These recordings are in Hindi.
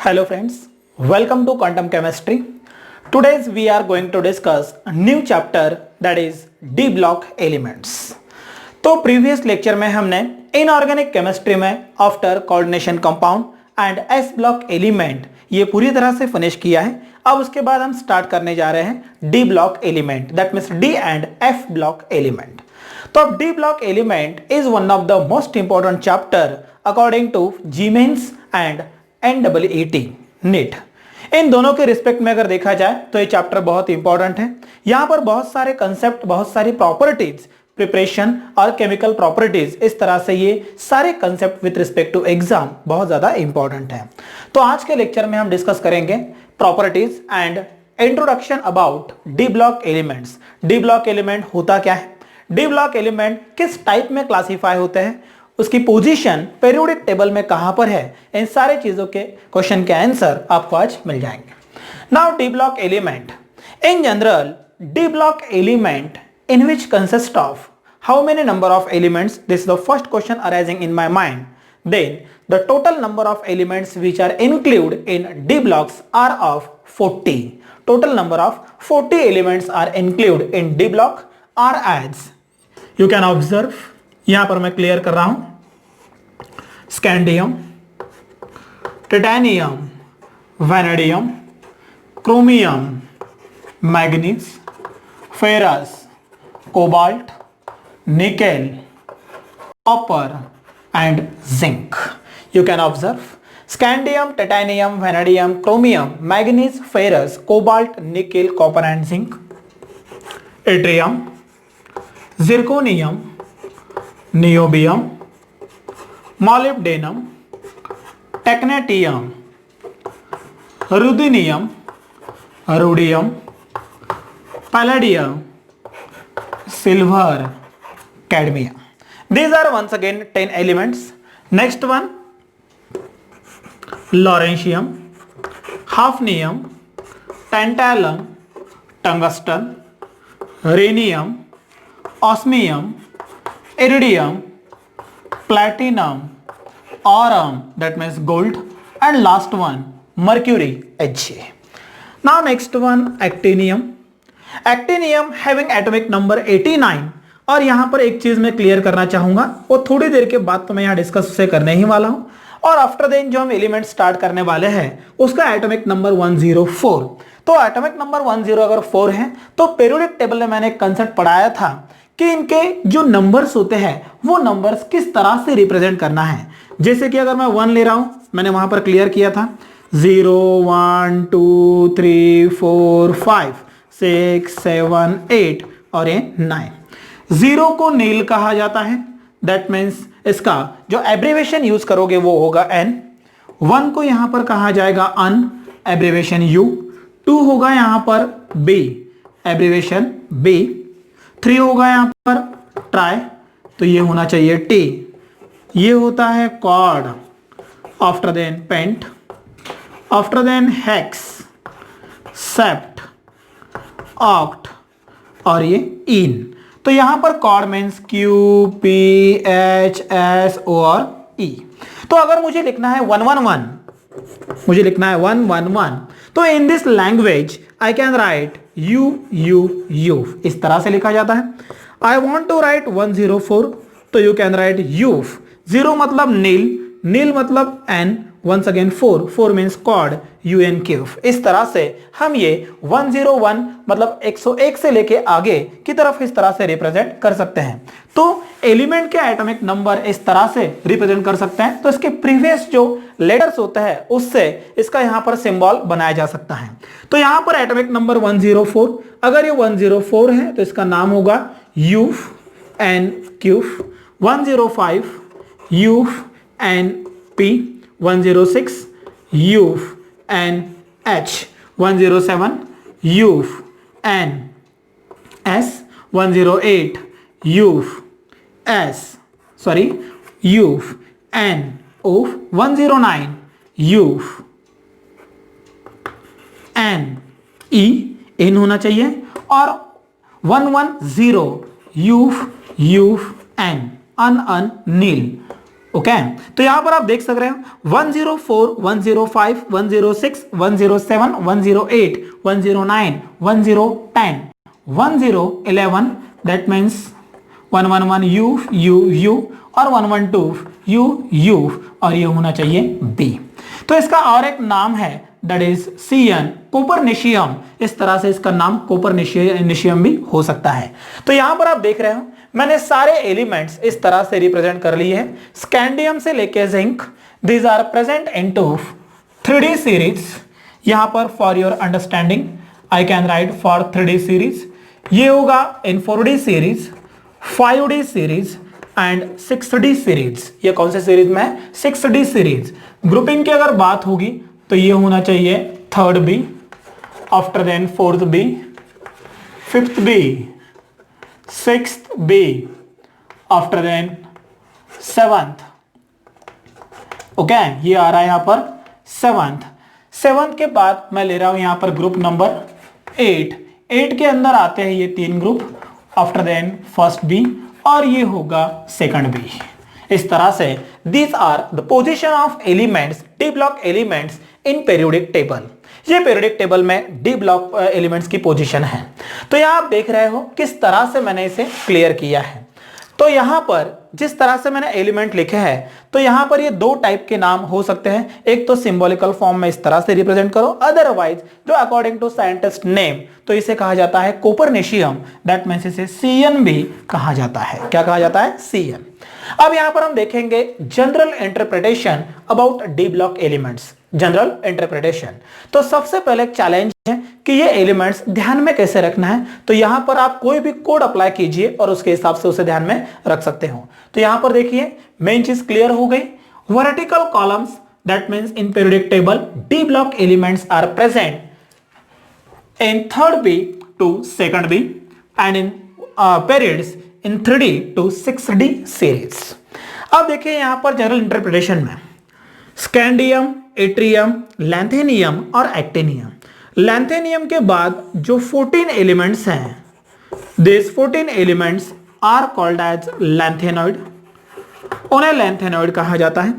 Hello friends, welcome to Quantum Chemistry. Today we are going to discuss a new chapter that is D block elements. तो प्रीवियस लेक्चर में हमने इनऑर्गेनिक केमिस्ट्री में after coordination compound and S block element ये पूरी तरह से फिनिश किया है। अब उसके बाद हम स्टार्ट करने जा रहे हैं D block element, that means D and F block element. तो अब D block element is one of the most important chapter according to JEE Mains and NEET NEET. इन दोनों के रिस्पेक्ट में अगर देखा जाए तो ये चैप्टर बहुत इंपॉर्टेंट है। यहां पर बहुत सारे कंसेप्ट, बहुत सारी प्रॉपर्टीज, प्रिपरेशन और केमिकल प्रॉपर्टीज, इस तरह से ये सारे concept with respect to exam बहुत ज्यादा इंपॉर्टेंट है। तो आज के लेक्चर में हम डिस्कस करेंगे properties and introduction about D block elements. D block element होता क्या है, डी ब्लॉक एलिमेंट किस टाइप में क्लासीफाई होते हैं, उसकी पोजीशन पीरियोडिक टेबल में कहां पर है, इन सारे चीजों के क्वेश्चन के आंसर आपको आज मिल जाएंगे। Now D block element in general, D block element in which consist of how many number of elements, this is the first question arising in my mind. Then the total number of elements which are included in D blocks are of 40. Total number of 40 elements are included in D block are as you can observe, यहां पर मैं क्लियर कर रहा हूं, scandium, titanium, vanadium, chromium, manganese, ferrous, cobalt, nickel, copper and zinc. You can observe scandium, titanium, vanadium, chromium, manganese, ferrous, cobalt, nickel, copper and zinc. Yttrium, zirconium, niobium, molybdenum, technetium, ruthenium, rhodium, palladium, silver, cadmium. These are once again 10 elements. Next one, lawrencium, hafnium, tantalum, tungsten, rhenium, osmium, iridium, platinum, aurum, that means gold, and last one, mercury, Hg. Now next one, actinium. Actinium having atomic number 89। और यहां पर एक चीज मैं क्लियर करना चाहूंगा, वो थोड़ी देर के बाद तो मैं यहां डिस्कस उसे करने ही वाला हूं। और आफ्टर देन जो हम एलिमेंट स्टार्ट करने वाले हैं उसका एटॉमिक नंबर 104। तो एटॉमिक नंबर 10 अगर 4 है तो पीरियोडिक टेबल में मैंने एक कंसेप्ट पढ़ाया था कि इनके जो नंबर्स होते हैं वो नंबर्स किस तरह से रिप्रेजेंट करना है। जैसे कि अगर मैं 1 ले रहा हूं, मैंने वहां पर क्लियर किया था 0 1 2 3 4 5 6 7 8 और ये 9। 0 को नील कहा जाता है, दैट मीन्स इसका जो एब्रीवेशन यूज करोगे वो होगा N। 1 को यहां पर कहा जाएगा अन, एब्रीवेशन U। 2 होगा यहां पर B, एब्रीवेशन B। 3 होगा यहां पर ट्राई, तो ये होना चाहिए T। ये होता है quad, after then pent, after then hex, sept, oct और ये इन। तो यहां पर quad means Q P H S O और E। तो अगर मुझे लिखना है 111, मुझे लिखना है 111, तो in this language I can right U U U, इस तरह से लिखा जाता है। आई वॉन्ट टू राइट 104, तो यू कैन राइट U। 0 मतलब नील, नील मतलब N, once again 4 means quad, UNQ। इस तरह से हम ये 101 मतलब 101 से लेके आगे की तरफ इस तरह से रिप्रेजेंट कर सकते हैं। तो एलिमेंट के एटॉमिक नंबर इस तरह से रिप्रेजेंट कर सकते हैं, तो इसके प्रीवियस जो लेटर्स होते हैं उससे इसका यहां पर सिंबल बनाया जा सकता है। तो यहां पर एटॉमिक नंबर 104, अगर ये 104 है तो इसका नाम होगा UNQ। 105 UNP, 106 UNH, 107 UNS, 108 UNO, 109 UNE, इन होना चाहिए, और 110 UN, अन नील, ओके तो यहां पर आप देख सक रहे हो 104, 105, 106, 107, 108, 109, 1010, 1011, दैट मीन्स 111 U और 112 U और ये होना चाहिए B। तो इसका और एक नाम है दैट इज CN कोपरनिशियम। इस तरह से इसका नाम कोपरनिशियम भी हो सकता है। तो यहां पर आप देख रहे हो मैंने सारे एलिमेंट्स इस तरह से रिप्रेजेंट कर लिए हैं। स्कैंडियम से लेके zinc, these are present into 3D series. यहां पर for your understanding I can write for 3D series, ये होगा in 4D series, 5D series and 6D series. ये कौन से सीरीज में है? 6D series. ग्रुपिंग की अगर बात होगी तो ये होना चाहिए 3rd B, after then 4th B, 5th B, 6th B, after then 7th। Okay ये आ रहा है यहां पर 7th के बाद मैं ले रहा हूं यहां पर ग्रुप नंबर 8 के अंदर आते हैं ये 3 group, after then 1st B और ये होगा 2nd B। इस तरह से these are the position of elements, D block elements in periodic table। ये periodic टेबल में D ब्लॉक एलिमेंट्स की पोजीशन है। तो यहां आप देख रहे हो किस तरह से मैंने इसे क्लियर किया है। तो यहां पर जिस तरह से मैंने एलिमेंट लिखे हैं तो यहां पर ये 2 टाइप के नाम हो सकते हैं। एक तो सिंबॉलिकल फॉर्म में इस तरह से रिप्रेजेंट करो, अदरवाइज जो अकॉर्डिंग टू साइंटिस्ट नेम तो इसे कहा जाता है कोपरनिशियम, दैट मींस इसे CN भी कहा जाता है। क्या कहा जाता है? CN। अब यहां पर हम देखेंगे general interpretation about D block elements. General interpretation तो सबसे पहले एक चैलेंज है कि ये एलिमेंट्स ध्यान में कैसे रखना है। तो यहां पर आप कोई भी कोड अप्लाई कीजिए और उसके हिसाब से उसे ध्यान में रख सकते हो। तो यहां पर देखिए मेन चीज क्लियर हो गई। Vertical columns that means in periodic table D block elements are present in 3rd B to 2nd B and in periods in 3D to 6D series। अब देखिए यहां पर जनरल इंटरप्रिटेशन में स्कैंडियम, एट्रियम, लैंथेनियम और एक्टिनियम। लैंथेनियम के बाद जो 14 एलिमेंट्स हैं, this 14 elements are called as lanthanoid, उन्हें लैंथेनॉइड कहा जाता है।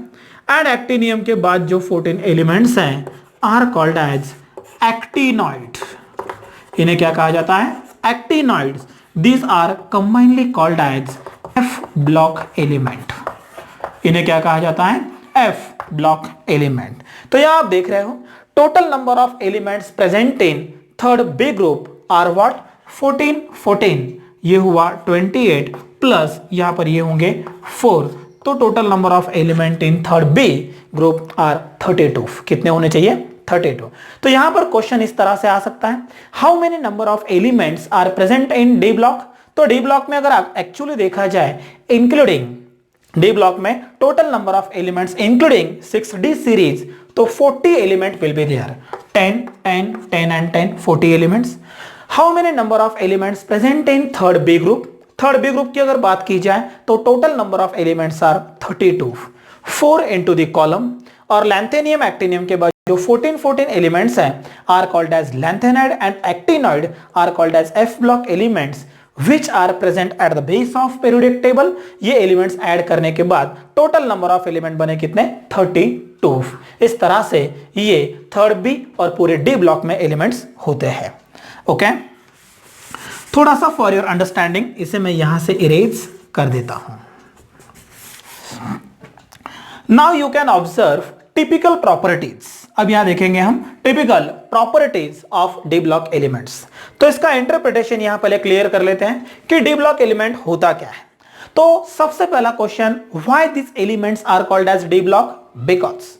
एंड एक्टिनियम के बाद जो 14 एलिमेंट्स हैं आर कॉल्ड एज एक्टिनॉइड। इन्हें क्या कहा जाता है? Actinoids. These are combinedly called as F block element. इन्हें क्या कहा जाता है? F block element. तो यहां आप देख रहे हो total number of elements present in 3rd B group are what? 14। ये हुआ 28 प्लस यहां पर ये होंगे 4। तो total number of element in 3rd B group are 32। कितने होने चाहिए? 32। तो यहां पर क्वेश्चन इस तरह से आ सकता है, how many number of elements are present in D block. तो D ब्लॉक में अगर एक्चुअली देखा जाए इंक्लूडिंग D ब्लॉक में total number of elements including 6D series तो 40 element will be there. 10 10 10 and 10 40 elements. How many number of elements present in 3rd B group. 3rd B group की अगर बात की जाए तो total number of elements are 32, 4 into the column. और लैंथेनियम एक्टिनियम के बाद जो 14 एलिमेंट्स हैं are called as lanthanide and actinoid are called as F block elements which are present at the base of periodic table। ये एलिमेंट्स ऐड करने के बाद टोटल नंबर ऑफ एलिमेंट बने कितने? 32। इस तरह से ये 3rd B और पूरे D ब्लॉक में एलिमेंट्स होते हैं। ओके थोड़ा सा फॉर योर अंडरस्टैंडिंग इसे मैं यहां से इरेज कर देता हूं। Now you can observe typical properties. अब यहां देखेंगे हम typical properties of D block elements. तो इसका इंटरप्रिटेशन यहां पहले क्लियर कर लेते हैं कि D ब्लॉक एलिमेंट होता क्या है। तो सबसे पहला question, why this elements are called as D block? Because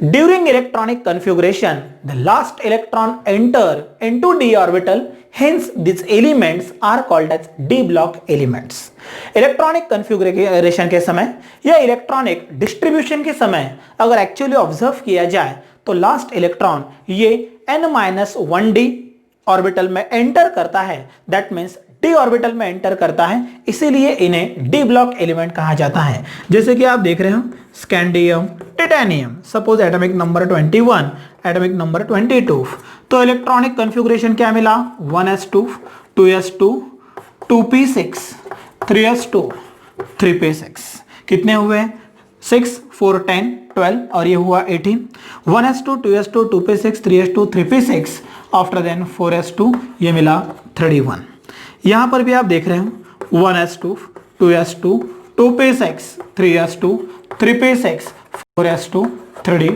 during electronic configuration the last electron enter into d orbital, hence these elements are called as D block elements। Electronic configuration के समय या इलेक्ट्रॉनिक डिस्ट्रीब्यूशन के समय अगर एक्चुअली ऑब्जर्व किया जाए तो लास्ट इलेक्ट्रॉन ये n-1d ऑर्बिटल में एंटर करता है, दैट मींस d ऑर्बिटल में एंटर करता है, इसीलिए इन्हें D ब्लॉक एलिमेंट कहा जाता है। जैसे कि आप देख रहे हो scandium, titanium, suppose atomic number 21, atomic number 22, तो इलेक्ट्रॉनिक कॉन्फ़िगरेशन क्या मिला? 1s2, 2s2, 2p6, 3s2, 3p6। कितने हुए? 6 4 10 12 और ये हुआ 18, 1s2 2s2 2p6 3s2 3p6 after then 4s2 ये मिला 31। यहां पर भी आप देख रहे हो 1s2 2s2 2p6 3s2 3p6 4s2 32।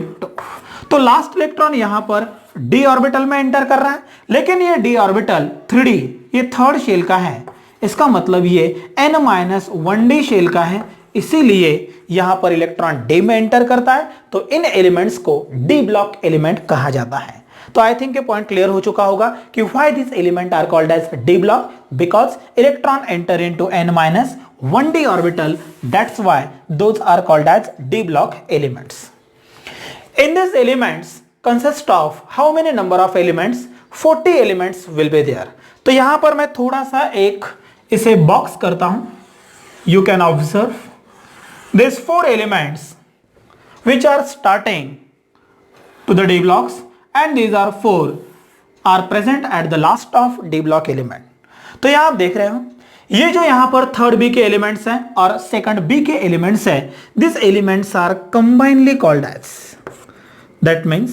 तो लास्ट इलेक्ट्रॉन यहां पर d ऑर्बिटल में एंटर कर रहा है, लेकिन ये d ऑर्बिटल 3d ये थर्ड शेल का है, इसका मतलब ये n-1d शेल का है, इसीलिए यहां पर इलेक्ट्रॉन d में एंटर करता है। तो इन एलिमेंट्स को d ब्लॉक एलिमेंट कहा जाता है। तो आई थिंक ये पॉइंट क्लियर हो चुका होगा कि why this element are called as d block, because electron enter into n-1d orbital, that's why those are called as d block elements. In these elements consist of how many number of elements? 40 elements will be there. तो यहां पर मैं थोड़ा सा एक इसे बॉक्स करता हूं. You can observe these 4 elements which are starting to the D blocks, and these are 4 are present at the last of D block element. तो यहां आप देख रहे हो ये जो यहां पर थर्ड बी के एलिमेंट्स हैं और सेकंड बी के एलिमेंट्स हैं, this elements are combinedly called as, that means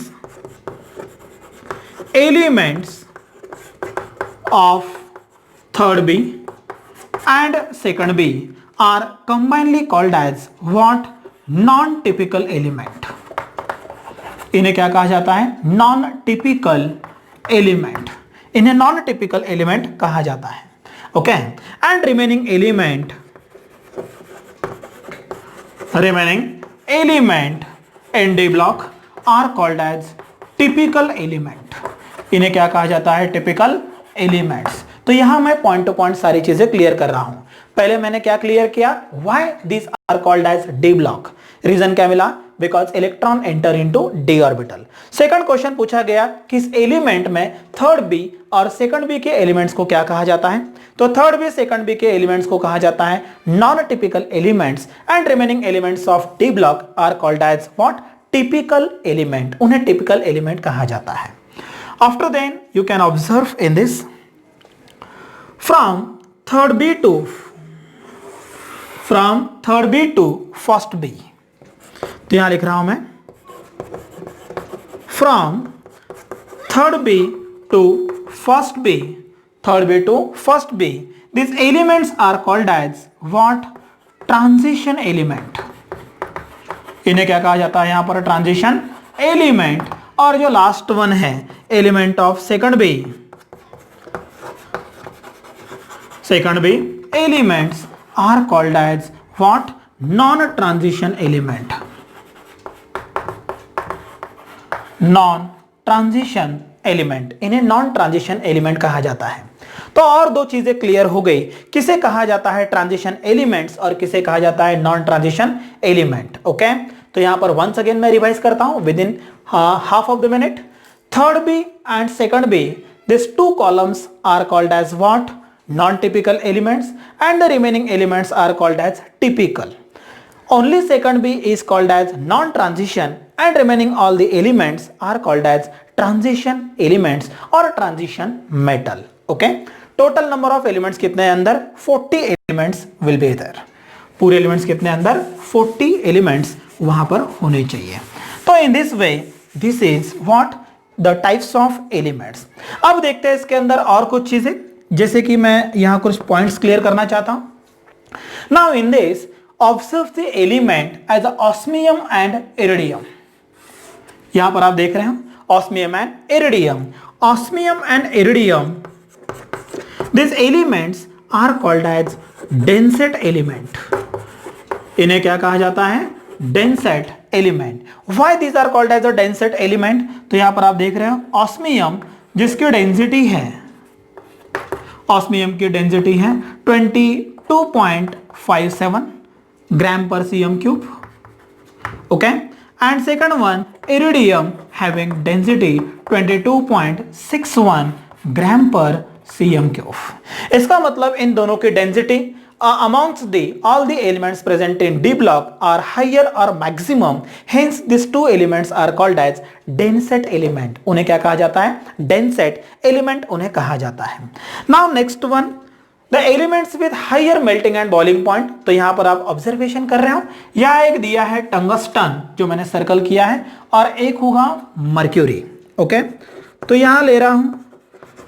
elements of third B and second B are combinedly called as what? Non-typical element. इन्हें क्या कहा जाता है? Non-typical element. इन्हें non-typical element कहा जाता है. Okay? And remaining element in D block are called as typical element. इन्हें क्या कहा जाता है? typical elements. तो यहां मैं पॉइंट टू पॉइंट सारी चीजें क्लियर कर रहा हूं. पहले मैंने क्या क्लियर किया? Why these are called as D block? Reason क्या मिला? Because electron enter into D orbital. Second question पूछा गया कि इस एलिमेंट में थर्ड बी और सेकंड बी के एलिमेंट्स को क्या कहा जाता है? तो थर्ड बी सेकंड बी के एलिमेंट्स को कहा जाता है non typical elements, and remaining elements of D block are called as what? Typical element. उन्हें टिपिकल एलिमेंट कहा जाता है. After then you can observe in this from third B to first B. तो यहां लिख रहा हूं मैं from third B to first B, this elements are called as what? Transition element. इन्हें क्या कहा जाता है यहां पर? Transition element. और जो लास्ट वन है element of second B elements are called as what? Non transition element. इन्हें नॉन ट्रांजिशन एलिमेंट कहा जाता है. तो और दो चीजें क्लियर हो गई, किसे कहा जाता है ट्रांजिशन एलिमेंट्स और किसे कहा जाता है नॉन ट्रांजिशन एलिमेंट. ओके, तो यहां पर वंस अगेन मैं रिवाइज करता हूं within half of the minute. Third B and second B, this two columns are called as what? Non typical elements, and the remaining elements are called as typical. Only second B is called as non-transition, and remaining all the elements are called as transition elements or transition metal. Okay? Total number of elements कितने हैं अंदर? 40 elements will be there. पूरे elements कितने अंदर? 40 elements वहां पर होने चाहिए. तो in this way, this is what the types of elements. अब देखते हैं इसके अंदर और कुछ चीजें, जैसे कि मैं यहां कुछ पॉइंट्स क्लियर करना चाहता हूं. Now in this, observe the element as osmium and iridium. यहां पर आप देख रहे हैं osmium and iridium. Osmium and iridium, these elements are called as densate element. इन्हें क्या कहा जाता है? densate element. Why these are called as a densate element? तो यहां पर आप देख रहे हो osmium जिसकी डेंसिटी है, osmium की डेंसिटी है 22.57 gram per cm cube. Okay, and second one iridium having density 22.61 gram per cm cube. इसका मतलब इन दोनों की density amongst the all the elements present in D block are higher or maximum, hence these two elements are called as densate element. उन्हें क्या कहा जाता है? densate element उन्हें कहा जाता है. Now next one, the elements with higher melting and boiling point, तो यहां पर आप ऑब्जर्वेशन कर रहे हो, यहां एक दिया है टंगस्टन जो मैंने सर्कल किया है, और एक होगा मर्क्यूरी। ओके, तो यहां ले रहा हूं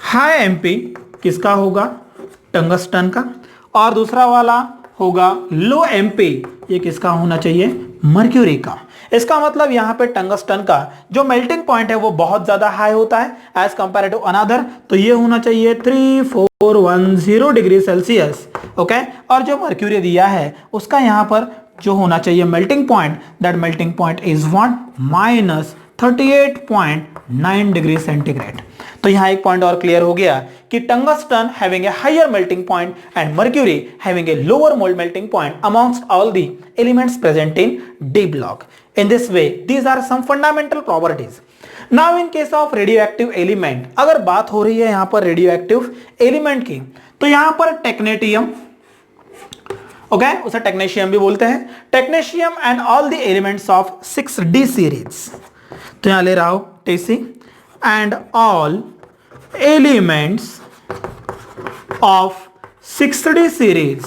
हाई एमपी किसका होगा, टंगस्टन का, और दूसरा वाला होगा लो एमपी, ये किसका होना चाहिए, मर्क्यूरी का। इसका मतलब यहां पे टंगस्टन का जो मेल्टिंग पॉइंट है वो बहुत ज्यादा हाई होता है एज कंपेयर टू अनदर, तो ये होना चाहिए 3410 डिग्री सेल्सियस। ओके, और जो मर्क्यूरी दिया है उसका यहां पर जो होना चाहिए melting point, that melting point is what, -38.9 degree centigrade. तो यहां एक पॉइंट और क्लियर हो गया कि tungsten having a higher melting point and mercury having a lower mould melting point amongst all the elements present in D block. In this way, these are some fundamental properties. Now in case of radioactive element, अगर बात हो रही है यहां पर radioactive element की, तो यहां पर टेक्नेटियम, ओके, उसे टेक्नेशियम भी बोलते हैं, technetium and all the elements of 6D series, तो यहां ले रहा हूं TC and all elements of 6D series,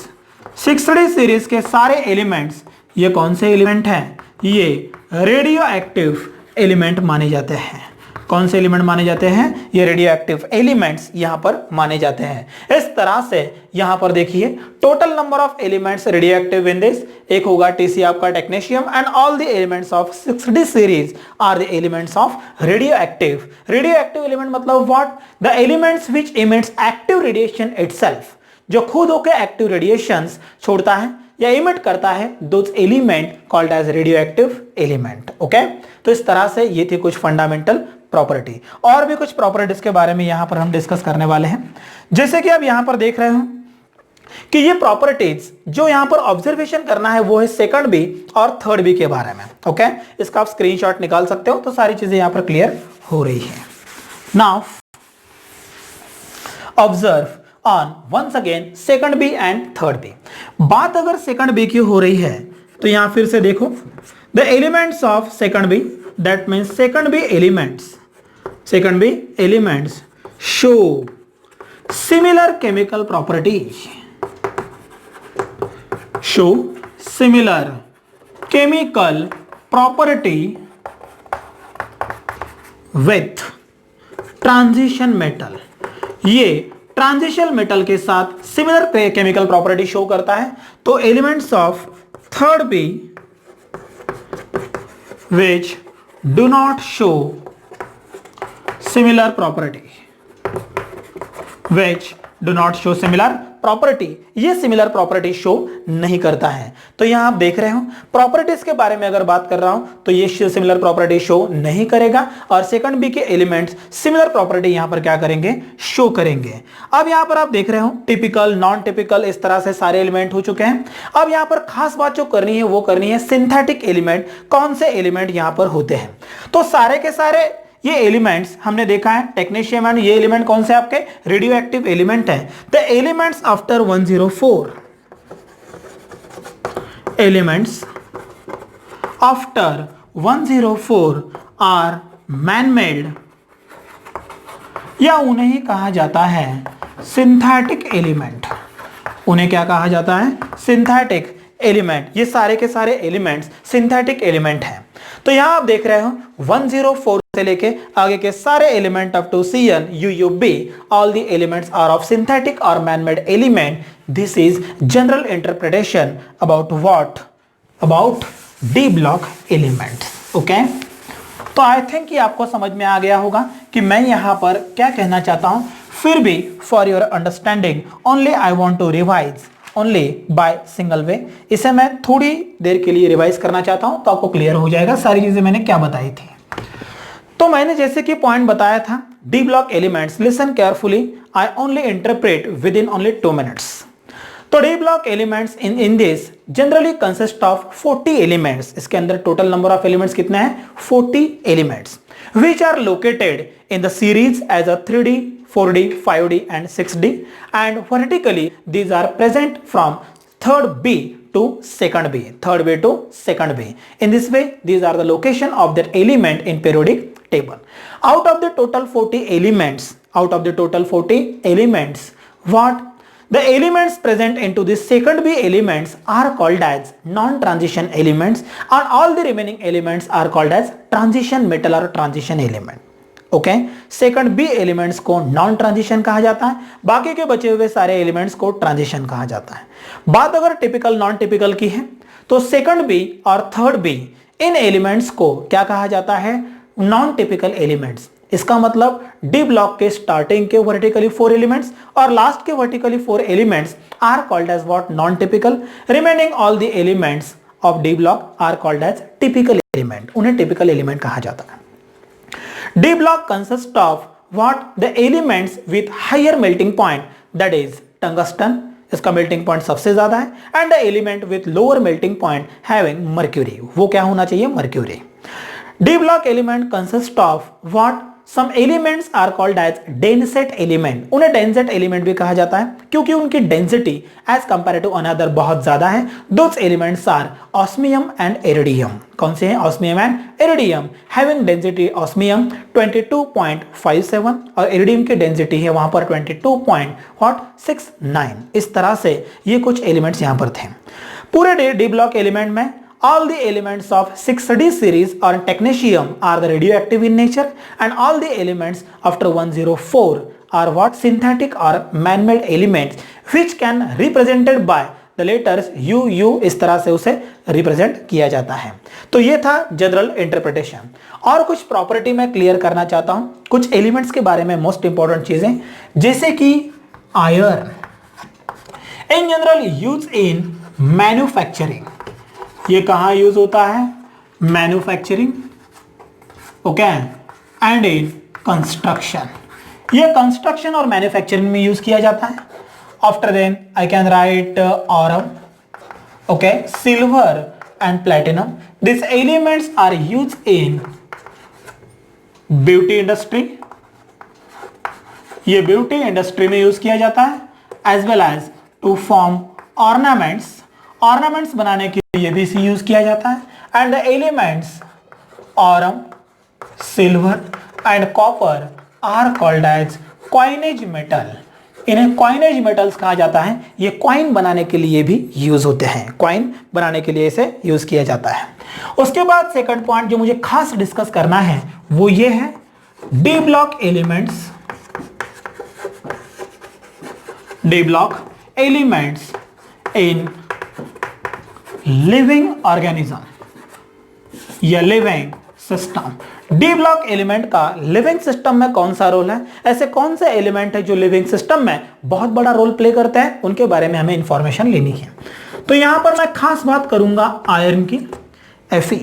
6D series के सारे एलिमेंट्स, ये कौन से एलिमेंट हैं, ये रेडियो एक्टिव एलिमेंट माने जाते हैं। कौन से एलिमेंट माने जाते हैं, ये रेडियो एक्टिव एलिमेंट्स यहां पर माने जाते हैं। इस तरह से यहां पर देखिए total number of elements radio active in this, एक होगा टीसी आपका technetium and all the elements of 6D series are the elements of radio active. Radio active element मतलब what, the elements which emits active radiation itself, जो खुद होकर एक्टिव रेडिएशंस छोड़ता है या इमिट करता है, those element called as radio active element. Okay, तो इस तरह से ये थी कुछ फंडामेंटल प्रॉपर्टी। और भी कुछ प्रॉपर्टीज के बारे में यहां पर हम डिस्कस करने वाले हैं। जैसे कि आप यहां पर देख रहे हो कि ये प्रॉपर्टीज जो यहां पर ऑब्जर्वेशन करना है वो है सेकंड बी और थर्ड बी के बारे में। ओके, इसका आप स्क्रीनशॉट निकाल सकते हो, तो सारी चीजें यहां पर क्लियर हो रही है। Now observe on once again second B and third B. बात अगर सेकंड बी की हो रही है तो यहां फिर से देखो, the elements of second B, that means second B elements show similar chemical properties, show similar chemical property with transition metal. ये ट्रांजिशन मेटल के साथ सिमिलर केमिकल प्रॉपर्टी शो करता है। तो elements of third B which do not show similar property, which do not show similar property, ये सिमिलर प्रॉपर्टी शो नहीं करता है। तो यहां आप देख रहे हो प्रॉपर्टीज के बारे में अगर बात कर रहा हूं तो ये सिमिलर प्रॉपर्टी शो नहीं करेगा, और सेकंड बी के एलिमेंट्स सिमिलर प्रॉपर्टी यहां पर क्या करेंगे, शो करेंगे। अब यहां पर आप देख रहे हो टिपिकल, नॉन टिपिकल, इस तरह से सारे एलिमेंट हो चुके हैं। अब यहां पर खास बात जो करनी है वो करनी है सिंथेटिक एलिमेंट, कौन से एलिमेंट यहां पर होते हैं। तो सारे के सारे ये एलिमेंट्स हमने देखा है टेक्नेशियम एंड ये एलिमेंट कौन से आपके रेडियो एक्टिव एलिमेंट है। The elements after 104, elements after 104 are man made, या उन्हें ही कहा जाता है सिंथेटिक एलिमेंट। उन्हें क्या कहा जाता है, सिंथेटिक एलिमेंट। ये सारे के सारे एलिमेंट्स सिंथेटिक एलिमेंट हैं। तो यहां आप देख रहे हो 104 से लेके आगे के सारे element up to CN UUB, all the elements are of synthetic और man made element. This is general interpretation about what, about D block element. Okay, तो आई थिंक कि आपको समझ में आ गया होगा कि मैं यहां पर क्या कहना चाहता हूं। फिर भी for your understanding only I want to revise only by single way. इसे मैं थोड़ी देर के लिए रिवाइज करना चाहता हूं तो आपको क्लियर हो जाएगा सारी चीजें मैंने क्या बताई थी। तो मैंने जैसे कि पॉइंट बताया था D block elements, listen carefully, I only interpret with in only 2 minutes. तो D block elements in this generally consist of 40 elements. इसके अंदर टोटल नंबर ऑफ एलिमेंट्स कितने हैं, 40 elements, which are located in the series as a 3D, 4D, 5D and 6D, and vertically these are present from third B to second B, third B to second B. In this way, these are the location of that element in periodic table. Out of the total 40 elements, what The elements present into the second B elements are called as non-transition elements and all the remaining elements are called as transition metal or transition element. Okay, second B elements को नॉन ट्रांजिशन कहा जाता है, बाकी के बचे हुए सारे एलिमेंट्स को ट्रांजिशन कहा जाता है। बात अगर टिपिकल नॉन टिपिकल की है तो सेकंड बी और थर्ड बी इन एलिमेंट्स को क्या कहा जाता है, नॉन टिपिकल एलिमेंट्स। इसका मतलब डी ब्लॉक के स्टार्टिंग के वर्टिकली 4 एलिमेंट्स और लास्ट के vertically 4 elements are called as what, non typical. Remaining all the elements of D block are called as typical element, उन्हें टिपिकल एलिमेंट कहा जाता है। D block consists of what, the elements with higher melting point, that is tungsten, इसका melting point सबसे ज्यादा है, and the element with lower melting point having mercury, वो क्या होना चाहिए, mercury। D block element consists of what, some elements are called as densest element, उन्हें densest element भी कहा जाता है क्योंकि उनकी density as compared to another बहुत ज्यादा है। Those elements are osmium and iridium, कौन से हैं, osmium and iridium, having density osmium 22.57 और iridium की density है वहां पर 22.69। इस तरह से ये कुछ एलिमेंट्स यहां पर थे। पूरे डी ब्लॉक एलिमेंट में all the elements of 6D series or technetium are the radioactive in nature and all the elements after 104 are what, synthetic or man-made elements which can represented by the letters UU, इस तरह से उसे रिप्रेजेंट किया जाता है। तो ये था जनरल इंटरप्रिटेशन। और कुछ प्रॉपर्टी मैं क्लियर करना चाहता हूं, कुछ एलिमेंट्स के बारे में मोस्ट इंपॉर्टेंट चीजें, जैसे कि iron in general use in manufacturing, ये कहां यूज होता है, manufacturing, okay, and in construction, ये कंस्ट्रक्शन और मैन्युफैक्चरिंग में यूज किया जाता है। After then I can write aurum, okay, silver and platinum, this elements are use in beauty industry, ये ब्यूटी इंडस्ट्री में यूज किया जाता है, as well as to form ornaments, ornaments बनाने के लिए भी इसे यूज किया जाता है। And the elements aurum, silver and copper are called as coinage metal, इन्हें कॉइनेज मेटल्स कहा जाता है। ये कॉइन बनाने के लिए भी यूज होते हैं, कॉइन बनाने के लिए इसे यूज किया जाता है। उसके बाद सेकंड पॉइंट जो मुझे खास डिस्कस करना है वो ये है, D block elements, D block elements in living organism या living system. D block element का लिविंग सिस्टम में कौन सा रोल है, ऐसे कौन से एलिमेंट है जो लिविंग सिस्टम में बहुत बड़ा रोल प्ले करते हैं, उनके बारे में हमें इंफॉर्मेशन लेनी है। तो यहां पर मैं खास बात करूंगा आयरन की, Fe।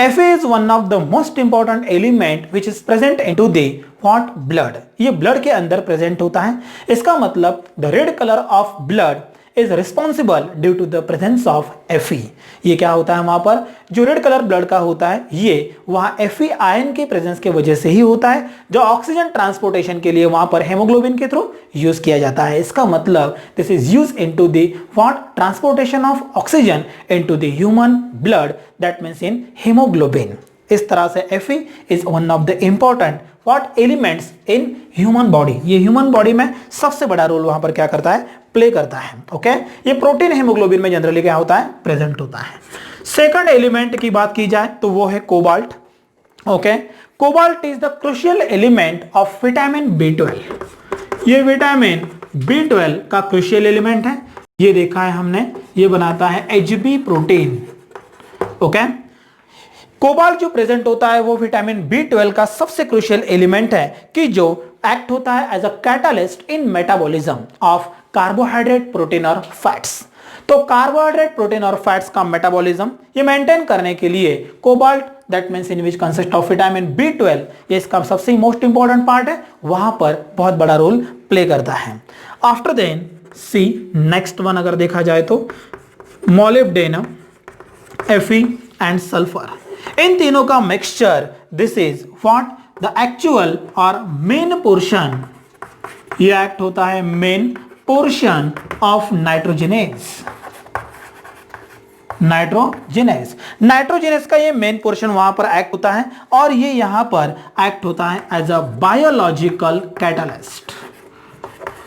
Fe is one of the most important element which is present into the what, blood, ये ब्लड के अंदर प्रेजेंट होता है। इसका मतलब the red colour of blood is responsible due to the presence of Fe। ये क्या होता है, वहां पर जो रेड कलर ब्लड का होता है ये वहां Fe आयन के प्रेजेंस के वजह से ही होता है, जो ऑक्सीजन ट्रांसपोर्टेशन के लिए वहां पर हेमोग्लोबिन के थ्रू यूज किया जाता है। इसका मतलब this is use into the what, transportation of oxygen into the human blood, that means in haemoglobin. इस तरह से Fe is one of the important what elements in human body, ये ह्यूमन बॉडी में सबसे बड़ा रोल वहां पर क्या करता है, प्ले करता है। ओके, ये प्रोटीन हेमोग्लोबिन में जनरली क्या होता है, प्रेजेंट होता है। सेकंड एलिमेंट की बात की जाए तो वो है cobalt. Okay, cobalt is the crucial element of vitamin B12। ये विटामिन B12 का क्रूशियल एलिमेंट है, ये देखा है हमने, ये बनाता है Hb प्रोटीन। ओके, कोबाल्ट जो प्रेजेंट होता है वो विटामिन B12 का सबसे क्रूशियल एलिमेंट है कि जो एक्ट होता है as a catalyst in metabolism of carbohydrate, protein और फैट्स। तो कार्बोहाइड्रेट, प्रोटीन और फैट्स का मेटाबॉलिज्म ये मेंटेन करने के लिए cobalt, that means in which consist of vitamin B12, ये इसका सबसे मोस्ट इंपॉर्टेंट पार्ट है, वहां पर बहुत बड़ा रोल प्ले करता है। आफ्टर देन सी नेक्स्ट वन अगर देखा जाए तो मोलिब्डेनम, Fe एंड सल्फर, इन तीनों का mixture, this is what, the actual और मेन पोर्शन, ये एक्ट होता है main portion of nitrogenase, nitrogenase का ये मेन पोर्शन वहां पर एक्ट होता है और ये यहां पर एक्ट होता है एज अ बायोलॉजिकल कैटलिस्ट।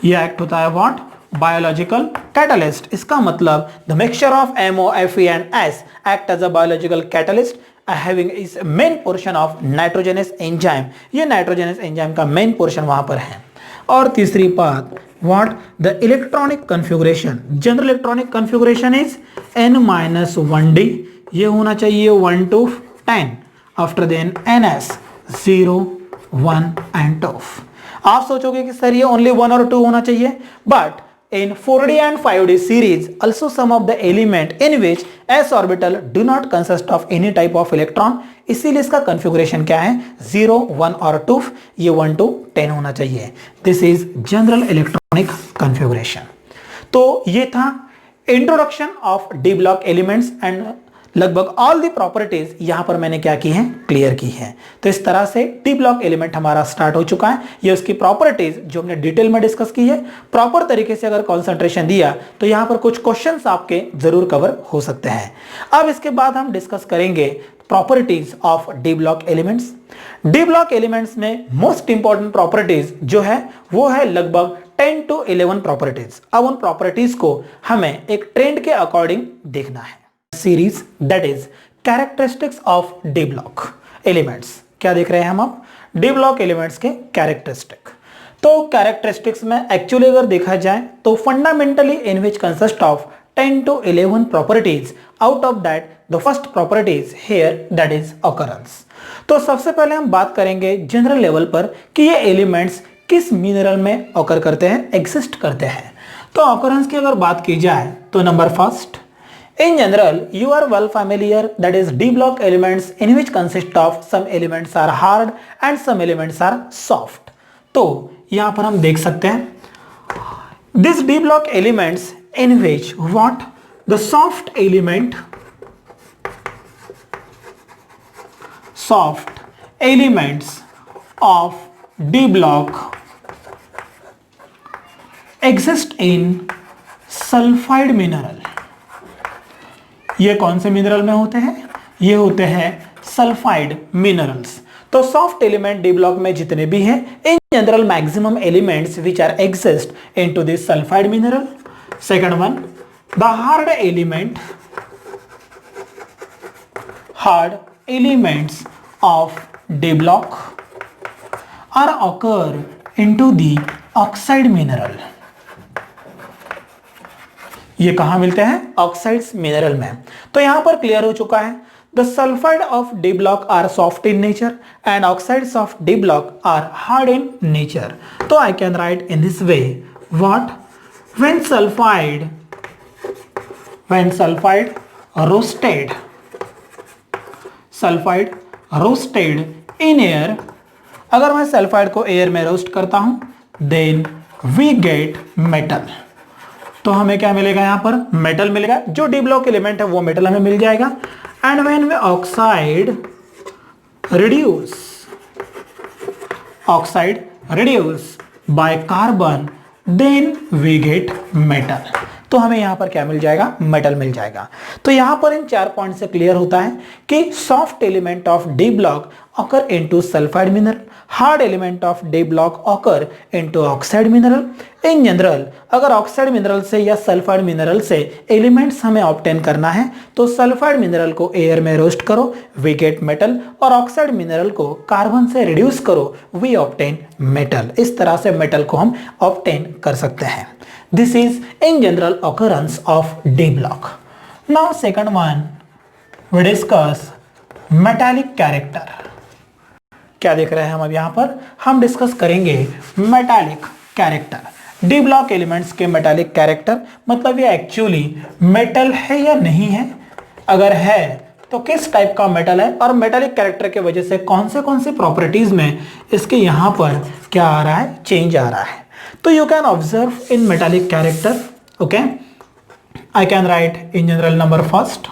ये एक्ट होता है व्हाट, बायोलॉजिकल कैटलिस्ट, इसका मतलब the mixture of MO, Fe and S act as a biological catalyst having is main portion of nitrogenase enzyme, ये नाइट्रोजनस एंजाइम का मेन पोर्शन वहां पर है। और तीसरी बात, what the electronic configuration, general electronic configuration is N-1D, ये होना चाहिए 1 to 10, after then NS 0 1 and 2। आप सोचोगे कि सर ये ओनली 1 और 2 होना चाहिए, but in 4D and 5D series also some of the element in which s orbital do not consist of any type of electron, इसीलिए इसका configuration क्या है 0 1 और 2, ये 1 to 10 होना चाहिए। This is general electronic configuration। तो ये था introduction of d block elements and लगभग ऑल दी प्रॉपर्टीज यहां पर मैंने क्या की है, क्लियर की है। तो इस तरह से डी ब्लॉक एलिमेंट हमारा स्टार्ट हो चुका है। ये उसकी प्रॉपर्टीज जो हमने डिटेल में डिस्कस की है, प्रॉपर तरीके से अगर कंसंट्रेशन दिया तो यहां पर कुछ क्वेश्चंस आपके जरूर कवर हो सकते हैं। अब इसके बाद हम डिस्कस करेंगे properties of D block elements. D block elements में मोस्ट इंपॉर्टेंट प्रॉपर्टीज जो है वो है लगभग 10 to 11 प्रॉपर्टीज। अब उन प्रॉपर्टीज को हमें एक ट्रेंड के अकॉर्डिंग देखना है। Series that is characteristics of D block elements. क्या देख रहे हैं हम अब, डी ब्लॉक एलिमेंट्स के कैरेक्टरिस्टिक। तो कैरेक्टरिस्टिक्स में एक्चुअली अगर देखा जाए तो fundamentally in which consist of 10 to 11 properties, out of that the first property is here that is occurrence. तो सबसे पहले हम बात करेंगे जनरल लेवल पर कि ये एलिमेंट्स किस मिनरल में ऑकर करते हैं, एग्जिस्ट करते हैं। तो ऑकरेंस की अगर बात की जाए तो number first, in general you are well familiar that is d block elements in which consist of some elements are hard and some elements are soft। तो यहां पर हम देख सकते हैं this d block elements in which what the soft elements of d block exist in sulfide mineral। ये कौन से मिनरल में होते हैं, ये होते हैं सल्फाइड मिनरल्स। तो सॉफ्ट एलिमेंट डी ब्लॉक में जितने भी हैं, in general maximum elements which are exist into this sulphide mineral. Second one, the hard elements of D block are occur into the oxide mineral. ये कहां मिलते हैं, ऑक्साइड्स मिनरल में। तो यहां पर क्लियर हो चुका है the sulphide of D block are soft in nature and oxides of D block are hard in nature. तो I can write in this way what, when sulphide roasted in air, अगर मैं सल्फाइड को एयर में रोस्ट करता हूं देन वी गेट मेटल। तो हमें क्या मिलेगा, यहां पर मेटल मिलेगा। जो डी ब्लॉक एलिमेंट है वो मेटल हमें मिल जाएगा। एंड व्हेन वे oxide reduce by carbon then we get metal. तो हमें यहां पर क्या मिल जाएगा, मेटल मिल जाएगा। तो यहां पर इन 4 पॉइंट से क्लियर होता है कि soft element of D block occur into sulphide mineral, hard element of D block occur into oxide mineral. In general अगर ऑक्साइड मिनरल से या सल्फाइड मिनरल से एलिमेंट्स हमें ऑब्टेन करना है तो सल्फाइड मिनरल को एयर में रोस्ट करो, वी गेट मेटल, और ऑक्साइड मिनरल को कार्बन से रिड्यूस करो, वी ऑब्टेन मेटल। इस तरह से मेटल को हम ऑब्टेन कर सकते हैं। This is in general occurrence of D block. Now second one we discuss metallic character. क्या देख रहे हैं हम अब यहां पर, हम डिस्कस करेंगे metallic character. D block elements के मेटालिक कैरेक्टर मतलब ये एक्चुअली मेटल है या नहीं है, अगर है तो किस टाइप का मेटल है, और मेटालिक कैरेक्टर के वजह से कौन से प्रॉपर्टीज में इसके यहां पर क्या आ रहा है, चेंज आ रहा है। तो you can observe in metallic character, okay, I can write in general number first,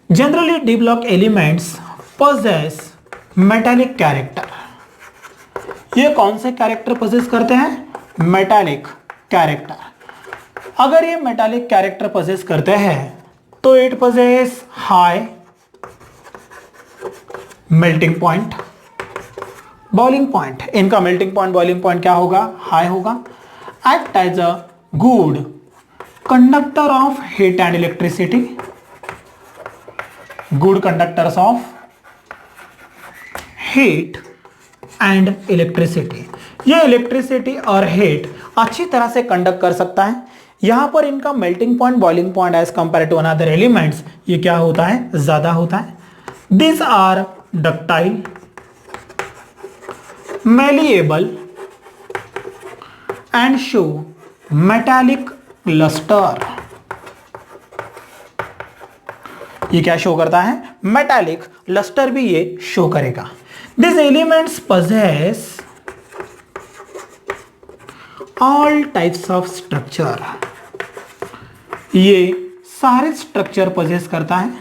generally D block elements possess metallic character. ये कौन से कैरेक्टर पोजेस करते हैं, मेटालिक कैरेक्टर। अगर ये मेटालिक कैरेक्टर पोजेस करते हैं तो it possess high melting point, boiling point. इनका मेल्टिंग पॉइंट, बॉइलिंग पॉइंट क्या होगा, हाई होगा। Act as a good conductor of heat and electricity, good conductors of heat and electricity। ये इलेक्ट्रिसिटी और हीट अच्छी तरह से कंडक्ट कर सकता है। यहां पर इनका melting point, boiling point as compare to another elements ये क्या होता है, ज्यादा होता है। This are ductile, malleable and show metallic luster। ये क्या शो करता है, मेटालिक लस्टर भी ये शो करेगा। These elements possess all types of structure। ये सारे स्ट्रक्चर पोजेस करता है।